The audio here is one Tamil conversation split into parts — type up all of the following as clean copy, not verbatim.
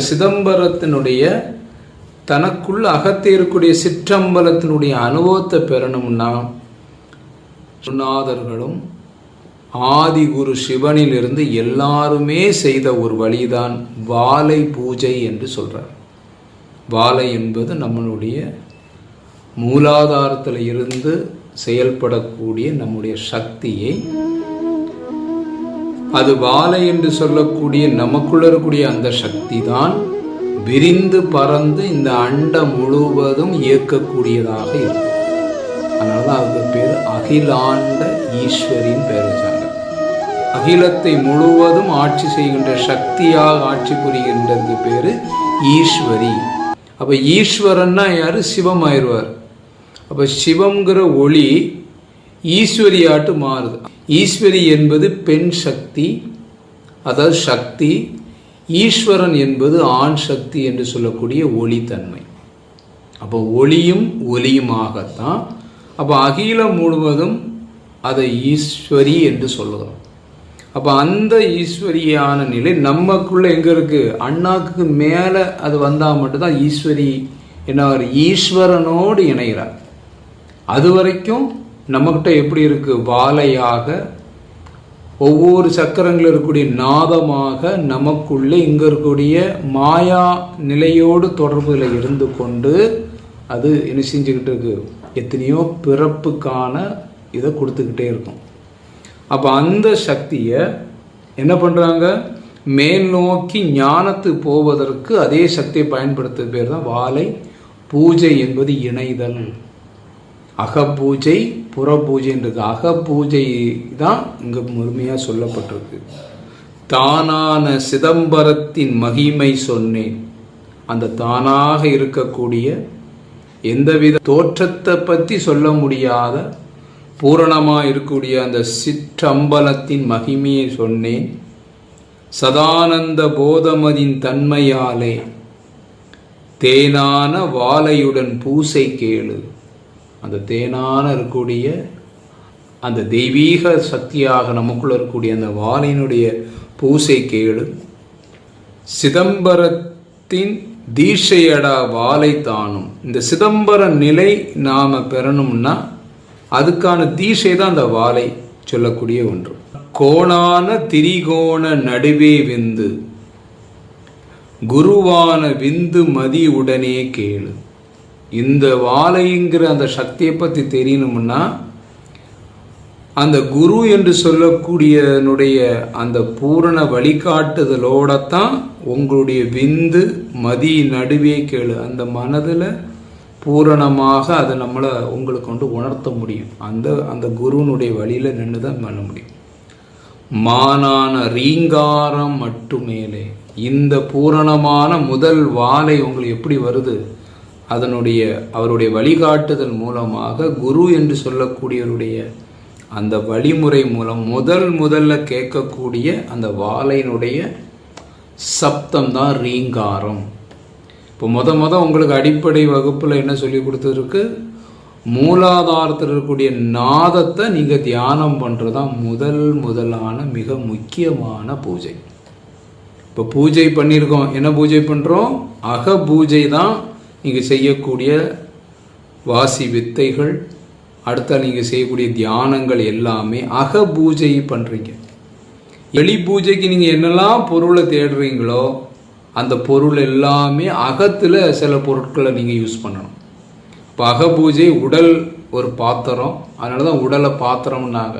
சிதம்பரத்தினுடைய தனக்குள்ள அகத்தே இருக்கக்கூடிய சிற்றம்பலத்தினுடைய அனுபவத்தை பெறணும்னா குருநாதர்களும் ஆதி குரு சிவனிலிருந்து எல்லாருமே செய்த ஒரு வழிதான் வாலை பூஜை என்று சொல்றார். வாலை என்பது நம்மளுடைய மூலாதாரத்தில் இருந்து செயல்படக்கூடிய நம்முடைய சக்தியை, அது வாலை என்று சொல்லக்கூடிய நமக்குள்ள இருக்கக்கூடிய அந்த சக்தி தான் விரிந்து பறந்து இந்த அண்டம் முழுவதும் இயக்கக்கூடியதாக இருக்கும். அதனால அதுக்கு பேர் அகிலாண்ட ஈஸ்வரின் பேர் வச்சாங்க. அகிலத்தை முழுவதும் ஆட்சி செய்கின்ற சக்தியாக ஆட்சி புரிகின்றதுக்கு பேரு ஈஸ்வரி. அப்ப ஈஸ்வரன்னா யாரு? சிவம் ஆயிடுவார். அப்ப சிவம்ங்கிற ஒளி ஈஸ்வரியாட்டு மாறுது. ஈஸ்வரி என்பது பெண் சக்தி, அதாவது சக்தி. ஈஸ்வரன் என்பது ஆண் சக்தி என்று சொல்லக்கூடிய ஒளித்தன்மை. அப்போ ஒளியும் ஒளியுமாகத்தான். அப்போ அகிலம் முழுவதும் அதை ஈஸ்வரி என்று சொல்லுகிறோம். அப்போ அந்த ஈஸ்வரியான நிலை நமக்குள்ள எங்க இருக்கு? அண்ணாக்கு மேல அது வந்தால் மட்டும்தான் ஈஸ்வரி என்ன ஈஸ்வரனோடு இணைகிறார். அது வரைக்கும் நம்மகிட்ட எப்படி இருக்கு? வாலையாக ஒவ்வொரு சக்கரங்கள் இருக்கக்கூடிய நாதமாக நமக்குள்ளே இங்க இருக்கக்கூடிய மாயா நிலையோடு தொடர்புல இருந்து கொண்டு அது என்ன செஞ்சுக்கிட்டு இருக்கு? எத்தனையோ பிறப்புக்கான இதை கொடுத்துக்கிட்டே இருக்கும். அப்ப அந்த சக்தியை என்ன பண்றாங்க? மேல் நோக்கி ஞானத்து போவதற்கு அதே சக்தியை பயன்படுத்த பேர் தான் வாலை பூஜை என்பது இணைதல். அகப்பூஜை புற பூஜைன்றது. அகப்பூஜை தான் இங்க முழுமையா சொல்லப்பட்டிருக்கு. தானான சிதம்பரத்தின் மகிமை சொன்னேன். அந்த தானாக இருக்கக்கூடிய எந்தவித தோற்றத்தை பற்றி சொல்ல முடியாத பூரணமா இருக்கக்கூடிய அந்த சிற்றம்பலத்தின் மகிமையை சொன்னேன். சதானந்த போதமதின் தன்மையாலே தேனான வாலையுடன் பூசை கேளு. அந்த தேனான இருக்கக்கூடிய அந்த தெய்வீக சக்தியாக நமக்குள்ள இருக்கக்கூடிய அந்த வாலினுடைய பூசை கேளு. சிதம்பரத்தின் தீட்சையடா வாலை தானும். இந்த சிதம்பர நிலை நாம பெறணும்னா அதுக்கான தீட்சை தான் அந்த வாலை சொல்லக்கூடிய ஒன்று. கோணான திரிகோண நடுவே விந்து குருவான விந்து மதி உடனே கேளு. இந்த வாலைங்கிற அந்த சக்தியை பற்றி தெரியணும்னா அந்த குரு என்று சொல்லக்கூடியனுடைய அந்த பூரண வழிகாட்டுதலோடத்தான் உங்களுடைய விந்து மதி நடுவே கேளு. அந்த மனதில் பூரணமாக அதை நம்மளை உங்களுக்கு கொண்டு உணர்த்த முடியும். அந்த குருனுடைய வழியில் நின்று தான் பண்ண முடியும். மானான ரீங்காரம் மட்டுமேலே. இந்த பூரணமான முதல் வாலை உங்களுக்கு எப்படி வருது? அவருடைய வழிகாட்டுதல் மூலமாக குரு என்று சொல்லக்கூடியவருடைய அந்த வழிமுறை மூலம் முதல்ல கேட்கக்கூடிய அந்த வாலையினுடைய சப்தம் தான் ரீங்காரம். இப்போ முத உங்களுக்கு அடிப்படை வகுப்புல என்ன சொல்லி கொடுத்ததுருக்கு? மூலாதாரத்தில் இருக்கக்கூடிய நாதத்தை நீங்க தியானம் பண்றதுதான் முதலான மிக முக்கியமான பூஜை. இப்போ பூஜை பண்ணியிருக்கோம். என்ன பூஜை பண்றோம்? அக பூஜை தான். நீங்கள் செய்யக்கூடிய வாசி வித்தைகள், அடுத்த நீங்கள் செய்யக்கூடிய தியானங்கள் எல்லாமே அக பூஜை பண்ணுறீங்க. வெளி பூஜைக்கு நீங்கள் என்னெல்லாம் பொருளை தேடுறீங்களோ அந்த பொருள் எல்லாமே அகத்தில் சில பொருட்களை நீங்கள் யூஸ் பண்ணணும். இப்போ அக பூஜை உடல் ஒரு பாத்திரம், அதனால தான் உடலை பாத்திரம்னாங்க.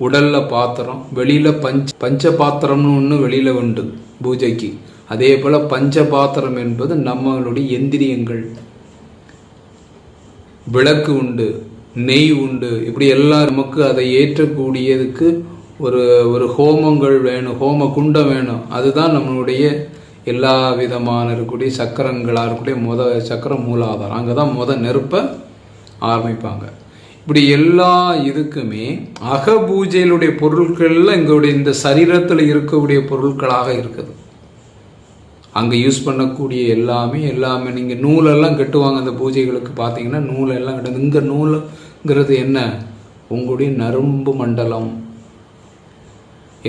உடலில் பாத்திரம், வெளியில் பஞ்ச பாத்திரம்னு ஒன்று வெளியில் உண்டு பூஜைக்கு. அதே போல பஞ்ச பாத்திரம் என்பது நம்மளுடைய எந்திரியங்கள். விளக்கு உண்டு, நெய் உண்டு, இப்படி எல்லாம் நமக்கு அதை ஏற்றக்கூடியதுக்கு ஒரு ஹோமங்கள் வேணும், ஹோம குண்டம் வேணும். அதுதான் நம்மளுடைய எல்லா விதமான இருக்கக்கூடிய சக்கரங்களாக இருக்கக்கூடிய சக்கரம் மூலாதாரம், அங்கே தான் நெருப்பை ஆரம்பிப்பாங்க. இப்படி எல்லா இதுக்குமே அகபூஜையிலுடைய பொருட்களில் எங்களுடைய இந்த சரீரத்தில் இருக்கக்கூடிய பொருட்களாக இருக்குது. அங்கே யூஸ் பண்ணக்கூடிய எல்லாமே நீங்கள் நூலெல்லாம் கட்டுவாங்க அந்த பூஜைகளுக்கு பார்த்தீங்கன்னா, நூலெல்லாம் கட்டுது. இங்கே நூலுங்கிறது என்ன? உங்களுடைய நரம்பு மண்டலம்.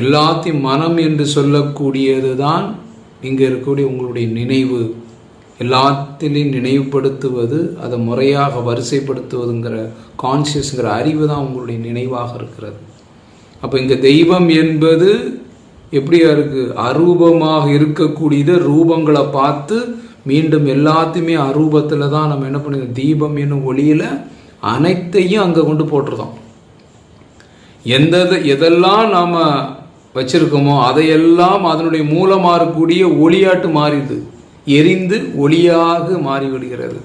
எல்லாத்தையும் மனம் என்று சொல்லக்கூடியது தான் இங்கே இருக்கக்கூடிய உங்களுடைய நினைவு. எல்லாத்திலையும் நினைவுபடுத்துவது, அதை முறையாக வரிசைப்படுத்துவதுங்கிற கான்சியஸ்ங்கிற அறிவு தான் உங்களுடைய நினைவாக இருக்கிறது. அப்போ இங்கே தெய்வம் என்பது எப்படியா இருக்குது? அரூபமாக இருக்கக்கூடியது ரூபங்களை பார்த்து மீண்டும் எல்லாத்தையுமே அரூபத்தில் தான் நம்ம என்ன பண்ணுறோம்? தீபம் என்னும் ஒளியில் அனைத்தையும் அங்கே கொண்டு போட்டுருதோம். எதெல்லாம் நாம் வச்சிருக்கோமோ அதையெல்லாம் அதனுடைய மூலமாக இருக்கக்கூடிய ஒளியாட்டு மாறிடுது, எரிந்து ஒளியாக மாறிவிடுகிறது.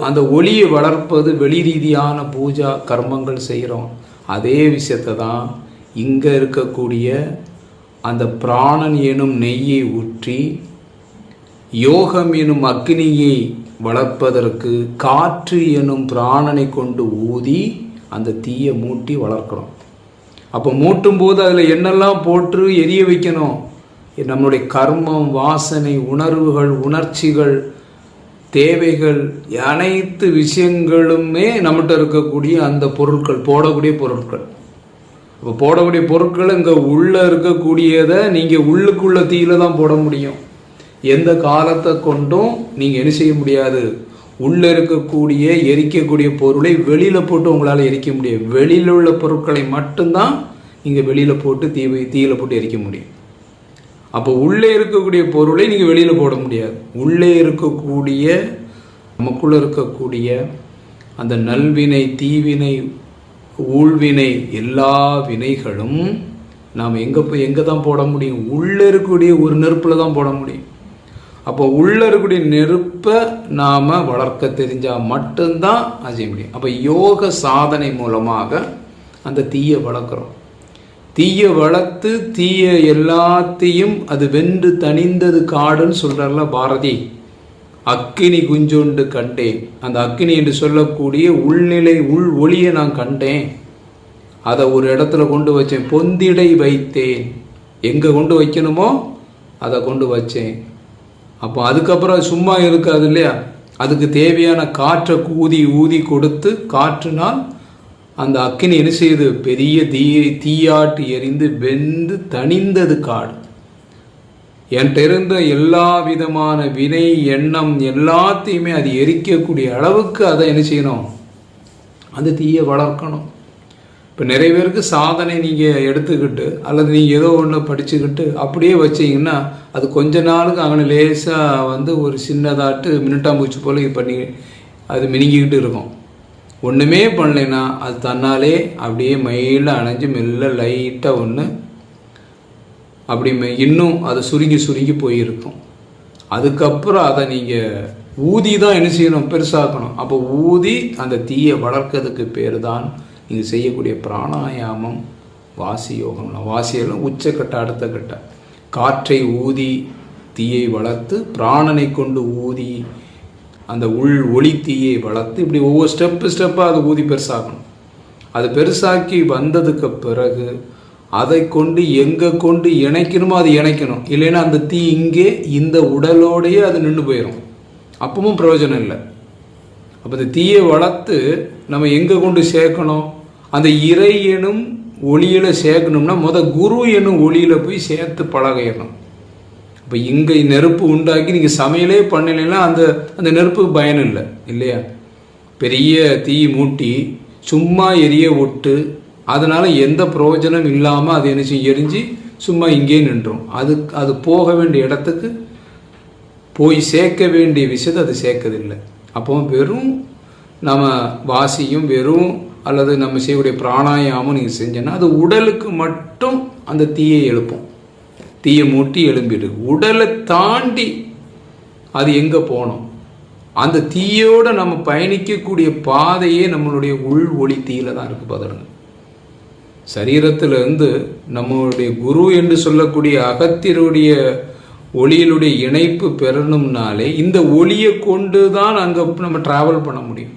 அந்த ஒளியை வளர்ப்பது வெளி ரீதியான பூஜா கர்மங்கள் செய்கிறோம். அதே விஷயத்தை தான் இங்கே இருக்கக்கூடிய அந்த பிராணன் எனும் நெய்யை ஊற்றி யோகம் எனும் அக்னியை வளர்ப்பதற்கு காற்று எனும் பிராணனை கொண்டு ஊதி அந்த தீயை மூட்டி வளர்க்கிறோம். அப்போ மூட்டும் போது அதில் என்னெல்லாம் போட்டு எரிய வைக்கணும்? நம்மளுடைய கர்மம், வாசனை, உணர்வுகள், உணர்ச்சிகள், தேவைகள், அனைத்து விஷயங்களுமே நம்மகிட்ட இருக்கக்கூடிய அந்த பொருட்கள், போடக்கூடிய பொருட்கள். இப்போ போடக்கூடிய பொருட்கள் இங்கே உள்ளே இருக்கக்கூடியதை நீங்கள் உள்ளுக்குள்ள தீயில தான் போட முடியும். எந்த காலத்தை கொண்டும் நீங்கள் என்ன செய்ய முடியாது. உள்ளே இருக்கக்கூடிய எரிக்கக்கூடிய பொருளை வெளியில் போட்டு உங்களால் எரிக்க முடியும். வெளியில் உள்ள பொருட்களை மட்டும்தான் நீங்கள் வெளியில் போட்டு தீயில போட்டு எரிக்க முடியும். அப்போ உள்ளே இருக்கக்கூடிய பொருளை நீங்கள் வெளியில் போட முடியாது. உள்ளே இருக்கக்கூடிய நமக்குள்ளே இருக்கக்கூடிய அந்த நல்வினை, தீவினை, ஊழ்வினை, எல்லா வினைகளும் நாம் எங்கே தான் போட முடியும்? உள்ளே இருக்கக்கூடிய ஒரு நெருப்பில் தான் போட முடியும். அப்போ உள்ளே இருக்கக்கூடிய நெருப்பை நாம் வளர்க்க தெரிஞ்சால் மட்டும்தான் அது செய்ய முடியும். அப்போ யோக சாதனை மூலமாக அந்த தீயை வளர்க்குறோம். தீயை வளர்த்து எல்லாத்தையும் அது வென்று தணிந்தது காடுன்னு சொல்கிறார்ல பாரதி. அக்கினி குஞ்சொண்டு கண்டேன். அந்த அக்கினி என்று சொல்லக்கூடிய உள்நிலை, உள் ஒளியை நான் கண்டேன். அதை ஒரு இடத்துல கொண்டு வச்சேன். பொந்திடை வைத்தேன். எங்கே கொண்டு வைக்கணுமோ அதை கொண்டு வச்சேன். அப்போ அதுக்கப்புறம் சும்மா இருக்காது இல்லையா? அதுக்கு தேவையான காற்றை ஊதி கொடுத்து, காற்றுனால் அந்த அக்கினி என்ன செய்யுது? பெரிய தீயாட்டு எரிந்து வெந்து தணிந்தது காடு. என்கிட்ட இருந்த எல்லா விதமான வினை, எண்ணம் எல்லாத்தையுமே அது எரிக்கக்கூடிய அளவுக்கு அதை என்ன செய்யணும்? அந்த தீயை வளர்க்கணும். இப்போ நிறைய பேருக்கு சாதனை நீங்கள் எடுத்துக்கிட்டு அல்லது நீங்கள் ஏதோ ஒன்று படிச்சுக்கிட்டு அப்படியே வச்சிங்கன்னா அது கொஞ்ச நாளுக்கு அங்கே லேசாக ஒரு சின்னதாட்டு மினுட்டாம்பூச்சி போல் இது பண்ணி அது மினிங்கிக்கிட்டு இருக்கும். ஒன்றுமே பண்ணலைன்னா அது தன்னாலே அப்படியே மயில அணைஞ்சு மெல்ல லைட்டாக அப்படி இன்னும் அது சுருங்கி போயிருக்கும். அதுக்கப்புறம் அதை நீங்கள் ஊதி தான் என்ன செய்யணும்? பெருசாக்கணும். அப்போ ஊதி அந்த தீயை வளர்க்கறதுக்கு பேர் தான் நீங்கள் செய்யக்கூடிய பிராணாயாமம், வாசி யோகம். வாசியெல்லாம் உச்சக்கட்ட, அடுத்த கட்ட. காற்றை ஊதி தீயை வளர்த்து, பிராணனை கொண்டு ஊதி அந்த ஒளி தீயை வளர்த்து, இப்படி ஒவ்வொரு ஸ்டெப்பாக அதை ஊதி பெருசாக்கணும். அது பெருசாக்கி வந்ததுக்கு பிறகு அதை கொண்டு எங்கே கொண்டு இணைக்கணுமோ அது இணைக்கணும். இல்லைன்னா அந்த தீ இங்கே இந்த உடலோடையே அது நின்று போயிடும். அப்பவும் பிரயோஜனம் இல்லை. அப்போ இந்த தீயை வளர்த்து நம்ம எங்கே கொண்டு சேர்க்கணும்? அந்த இறை எனும் ஒளியில் சேர்க்கணும்னா குரு எனும் ஒளியில் போய் சேர்த்து பழகிடணும். இப்போ இங்கே நெருப்பு உண்டாக்கி நீங்கள் சமையலே பண்ணலைன்னா அந்த நெருப்புக்கு பயன் இல்லை இல்லையா? பெரிய தீ மூட்டி சும்மா எரிய விட்டு அதனால் எந்த பிரயோஜனம் இல்லாமல் அது என்ன செய்யும்? எரிஞ்சு சும்மா இங்கே நின்றும். அது போக வேண்டிய இடத்துக்கு போய் சேர்க்க வேண்டிய விஷயத்தை அது சேர்க்கதில்லை. அப்போ வெறும் நம்ம வாசியும் வெறும் அல்லது நம்ம செய்யக்கூடிய பிராணாயாமம் நீங்கள் செஞ்சோன்னா அது உடலுக்கு மட்டும் அந்த தீயை எழுப்பும். தீயை மூட்டி எழும்பிடு. உடலை தாண்டி அது எங்கே போகணும்? அந்த தீயோடு நம்ம பயணிக்கக்கூடிய பாதையே நம்மளுடைய உள் ஒளி தீயில தான் இருக்குது. பாருங்க, சரீரத்திலிருந்து நம்மளுடைய குரு என்று சொல்லக்கூடிய அகத்தியருடைய ஒளியினுடைய இணைப்பு பெறணும்னாலே இந்த ஒளியை கொண்டு தான் அங்கே நம்ம டிராவல் பண்ண முடியும்.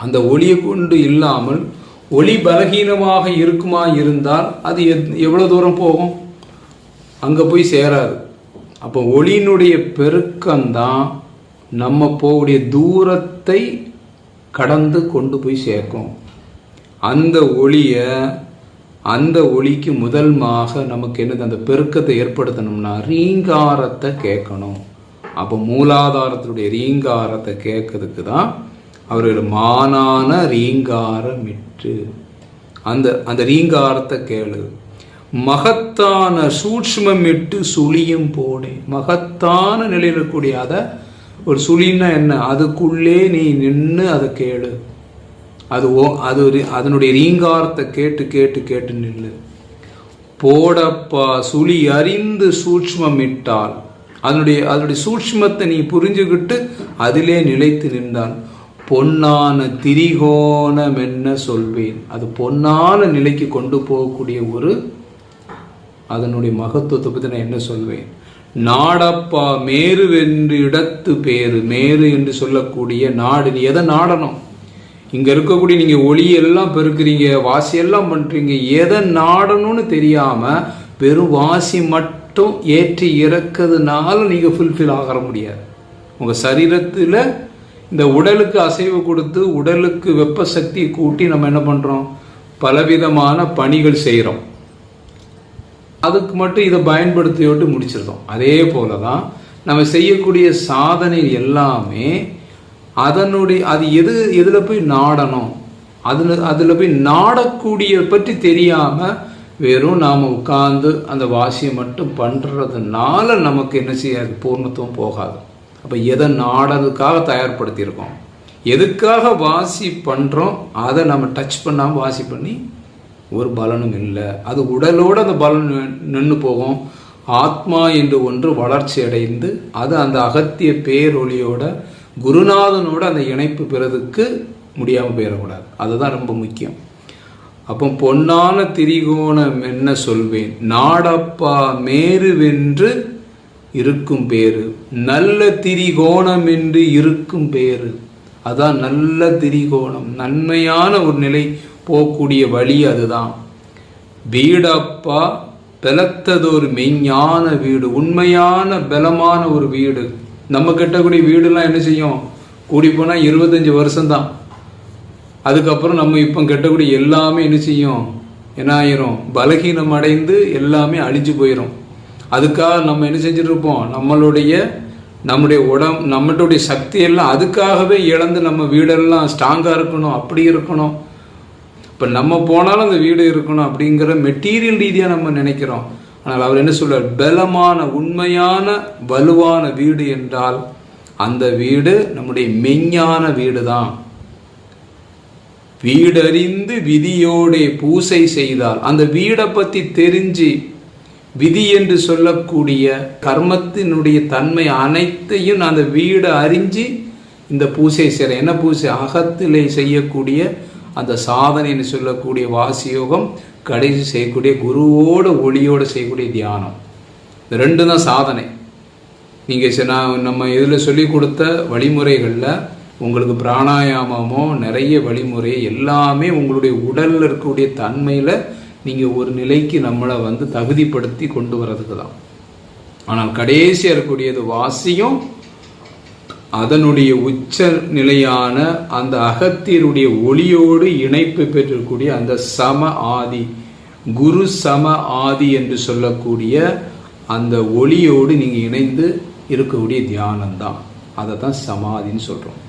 அந்த ஒளியை கொண்டு இல்லாமல் ஒளி பலகீனமாக இருக்குமா இருந்தால் அது எவ்வளோ தூரம் போகும்? அங்கே போய் சேராது. அப்போ ஒளியினுடைய பெருக்கம்தான் நம்ம போகக்கூடிய தூரத்தை கடந்து கொண்டு போய் சேர்க்கும். அந்த ஒளிக்கு முதல்மாக நமக்கு என்னது, அந்த பெருக்கத்தை ஏற்படுத்தணும்னா ரீங்காரத்தை கேட்கணும். அப்போ மூலாதாரத்தினுடைய ரீங்காரத்தை கேட்கறதுக்கு தான் அவர்கள் மானான ரீங்காரமிட்டு அந்த ரீங்காரத்தை கேளு. மகத்தான சூட்சுமமிட்டு சுழியும் போனே. மகத்தான நிலையில் இருக்கக்கூடிய அதை ஒரு சுழின்னா என்ன, அதுக்குள்ளே நீ நின்று அதை கேளு. அதனுடைய ரீங்காரத்தை கேட்டு கேட்டு கேட்டு நில்லு. போடப்பா சுழி அறிந்து சூட்சுமம் இட்டால், அதனுடைய சூட்சுமத்தை நீ புரிஞ்சுக்கிட்டு அதிலே நிலைத்து நின்றான். பொன்னான திரிகோணம் என்ன சொல்வேன். அது பொன்னான நிலைக்கு கொண்டு போகக்கூடிய அதனுடைய மகத்துவத்தை பற்றி நான் என்ன சொல்வேன். நாடப்பா மேருவென்று இடத்து பேரு. மேரு என்று சொல்லக்கூடிய நாடு. நீ எதை நாடணும்? இங்கே இருக்கக்கூடிய நீங்கள் ஒளியெல்லாம் பெருக்கிறீங்க, வாசியெல்லாம் பண்ணுறீங்க, எதை நாடணும்னு தெரியாமல் வெறும் வாசி மட்டும் ஏற்றி இறக்கிறதுனால நீங்கள் ஃபுல்ஃபில் ஆக முடியாது. உங்கள் சரீரத்தில் இந்த உடலுக்கு அசைவு கொடுத்து உடலுக்கு வெப்ப சக்தி கூட்டி நம்ம என்ன பண்ணுறோம், பலவிதமான பணிகள் செய்கிறோம். அதுக்கு மட்டும் இதை பயன்படுத்தியோட்டு முடிச்சிருந்தோம். அதே போல தான் நம்ம செய்யக்கூடிய சாதனை எல்லாமே அது எதில் போய் நாடணும், அதில் போய் நாடக்கூடிய பற்றி தெரியாமல் வெறும் நாம் உட்கார்ந்து அந்த வாசியை மட்டும் பண்ணுறதுனால நமக்கு என்ன செய்யாது, பூர்ணத்துவம் போகாது. அப்போ எதை நாடதுக்காக தயார்படுத்தியிருக்கோம், எதுக்காக வாசி பண்ணுறோம், அதை நம்ம டச் பண்ணாமல் வாசி பண்ணி ஒரு பலனும் இல்லை. அது உடலோடு அந்த பலன் நின்று போகும். ஆத்மா என்று ஒன்று வளர்ச்சி அடைந்து அது அந்த அகத்திய பேரொளியோட குருநாதனோட அந்த இணைப்பு பெறதுக்கு முடியாமல் போயிடக்கூடாது. அதுதான் ரொம்ப முக்கியம். அப்போ பொன்னான திரிகோணம் என்ன சொல்வேன். நாடப்பா மேருவென்று இருக்கும் பேரு. நல்ல திரிகோணம் என்று இருக்கும் பேரு. அதான் நல்ல திரிகோணம், நன்மையான ஒரு நிலை போகக்கூடிய வழி. அதுதான் வீடப்பா பலத்ததொரு மெய்ஞான வீடு. உண்மையான பலமான ஒரு வீடு. நம்ம கட்டக்கூடிய வீடுலாம் என்ன செய்யும், கூடி போனால் 25 வருஷம்தான். அதுக்கப்புறம் நம்ம இப்போ கட்டக்கூடிய எல்லாமே என்ன செய்யும், என்ன ஆயிரும், பலகீனம் அடைந்து எல்லாமே அழிஞ்சு போயிடும். அதுக்காக நம்ம என்ன செஞ்சுட்டு இருப்போம், நம்முடைய நம்மளுடைய சக்தி எல்லாம் அதுக்காகவே இழந்து நம்ம வீடெல்லாம் ஸ்ட்ராங்காக இருக்கணும், அப்படி இருக்கணும். இப்போ நம்ம போனாலும் அந்த வீடு இருக்கணும் அப்படிங்கிற மெட்டீரியல் ரீதியாக நம்ம நினைக்கிறோம். ஆனால் அவர் என்ன சொல்றார், பலமான உண்மையான வலுவான வீடு என்றால் அந்த வீடு நம்முடைய மெஞ்ஞான வீடு தான். வீடறிந்து விதியோட பூசை செய்தால், அந்த வீடை பற்றி தெரிஞ்சு விதி என்று சொல்லக்கூடிய கர்மத்தினுடைய தன்மை அனைத்தையும் அந்த வீடை அறிஞ்சு இந்த பூசை செய்கிற, என்ன பூசை, அகத்திலே செய்யக்கூடிய அந்த சாதனைன்னு சொல்லக்கூடிய வாசியோகம், கடைசி செய்யக்கூடிய குருவோட ஒளியோடு செய்யக்கூடிய தியானம். இந்த ரெண்டு தான் சாதனை. நீங்கள் நம்ம இதில் சொல்லி கொடுத்த வழிமுறைகளில் உங்களுக்கு பிராணாயாமமோ நிறைய வழிமுறை எல்லாமே உங்களுடைய உடலில் இருக்கக்கூடிய தன்மையில் நீங்கள் ஒரு நிலைக்கு நம்மளை தகுதிப்படுத்தி கொண்டு வர்றதுக்கு தான். ஆனால் கடைசியாக இருக்கக்கூடியது வாசியும் அதனுடைய உச்ச நிலையான அந்த அகத்தியருடைய ஒளியோடு இணைப்பு பெற்றிருக்கக்கூடிய அந்த சம ஆதி, குரு சம ஆதி என்று சொல்லக்கூடிய அந்த ஒளியோடு நீங்கள் இணைந்து இருக்கக்கூடிய தியானம்தான். அதை தான் சமாதின்னு சொல்கிறோம்.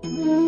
Thank you.